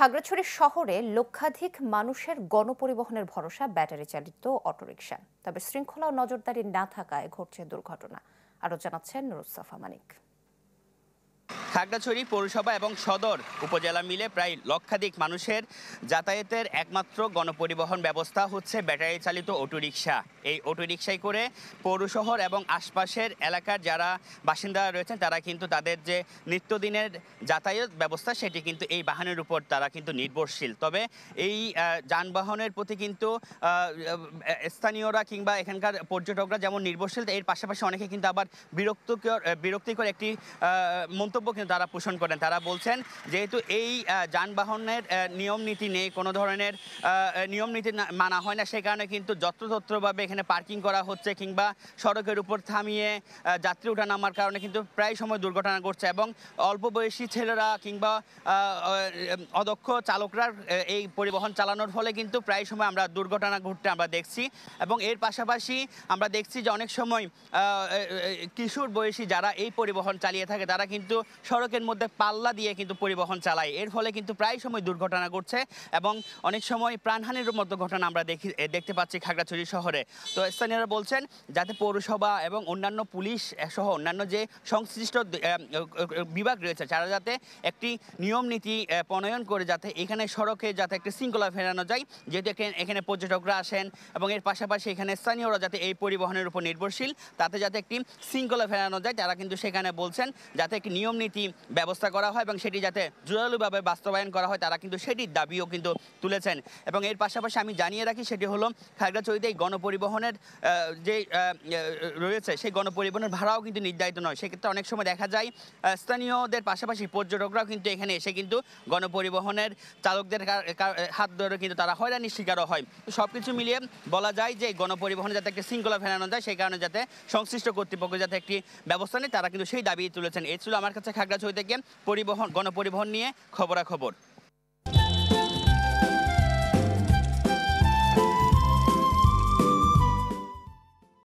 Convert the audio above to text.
খাগড়াছড়ি শহরে লক্ষাধিক মানুষের গণপরিবহনের ভরসা ব্যাটারি চালিত অটোরিকশা। তবে শৃঙ্খলা ও নজরদারি না থাকায় ঘটছে দুর্ঘটনা। আরও জানাচ্ছেন নুরুস্তাফা মানিক। খাগড়াছড়ি পৌরসভা এবং সদর উপজেলা মিলে প্রায় লক্ষাধিক মানুষের যাতায়াতের একমাত্র গণপরিবহন ব্যবস্থা হচ্ছে ব্যাটারি চালিত অটোরিকশা। এই অটোরিকশায় করে পৌরশহর এবং আশপাশের এলাকার যারা বাসিন্দা রয়েছেন তারা কিন্তু তাদের যে নিত্যদিনের যাতায়াত ব্যবস্থা সেটি কিন্তু এই বাহনের উপর তারা কিন্তু নির্ভরশীল। তবে এই যানবাহনের প্রতি কিন্তু স্থানীয়রা কিংবা এখানকার পর্যটকরা যেমন নির্ভরশীল, এর পাশাপাশি অনেকে কিন্তু আবার বিরক্তিকর একটি মন্তব্য তারা পোষণ করেন। তারা বলছেন যেহেতু এই যানবাহনের নিয়ম নীতি নেই, কোনো ধরনের নিয়ম নীতি মানা হয় না, সে কারণে কিন্তু যত্রতত্রভাবে এখানে পার্কিং করা হচ্ছে কিংবা সড়কের উপর থামিয়ে যাত্রী ওঠানামার কারণে কিন্তু প্রায় সময় দুর্ঘটনা ঘটছে এবং অল্প বয়সী ছেলেরা কিংবা অদক্ষ চালকরা এই পরিবহন চালানোর ফলে কিন্তু প্রায় সময় আমরা দুর্ঘটনা ঘটতে আমরা দেখছি। এবং এর পাশাপাশি আমরা দেখছি যে অনেক সময় কিশোর বয়সী যারা এই পরিবহন চালিয়ে থাকে তারা কিন্তু সড়কের মধ্যে পাল্লা দিয়ে কিন্তু পরিবহন চালায়। এর ফলে কিন্তু প্রায় সময় দুর্ঘটনা ঘটছে এবং অনেক সময় প্রাণহানির মতো ঘটনা আমরা দেখতে পাচ্ছি খাগড়াছড়ি শহরে। তো স্থানীয়রা বলছেন যাতে পৌরসভা এবং অন্যান্য পুলিশ সহ অন্যান্য যে সংশ্লিষ্ট বিভাগ রয়েছে তারা যাতে একটি নিয়ম নীতি প্রণয়ন করে যাতে এখানে সড়কে যাতে একটি শৃঙ্খলা ফেরানো যায়, যেহেতু এখানে পর্যটকরা আসেন এবং এর পাশাপাশি এখানে স্থানীয়রা যাতে এই পরিবহনের উপর নির্ভরশীল, তাতে যাতে একটি শৃঙ্খলা ফেরানো যায় তারা কিন্তু সেখানে বলছেন যাতে একটি নিয়ম নীতি ব্যবস্থা করা হয় এবং সেটি যাতে জোরালোভাবে বাস্তবায়ন করা হয় তারা কিন্তু সেটির দাবিও কিন্তু তুলেছেন। এবং এর পাশাপাশি আমি জানিয়ে রাখি সেটি হলো খাগড়াছড়িতে এই গণপরিবহনের যে রয়েছে সেই গণপরিবহনের ভাড়াও কিন্তু নির্ধারিত নয়। সেক্ষেত্রে অনেক সময় দেখা যায় স্থানীয়দের পাশাপাশি পর্যটকরাও কিন্তু এখানে এসে কিন্তু গণপরিবহনের চালকদের হাত ধরে কিন্তু তারা হয়রানির শিকারও হয়। তো সব কিছু মিলিয়ে বলা যায় যে গণপরিবহনে যাতে একটা শৃঙ্খলা ফেরানো যায় সেই কারণে যাতে সংশ্লিষ্ট কর্তৃপক্ষ যাতে একটি ব্যবস্থা নেয় তারা কিন্তু সেই দাবি তুলেছেন। এই ছিল আমার কাছে খাগড়াছড়ি থেকে গণপরিবহন নিয়ে খবরাখবর।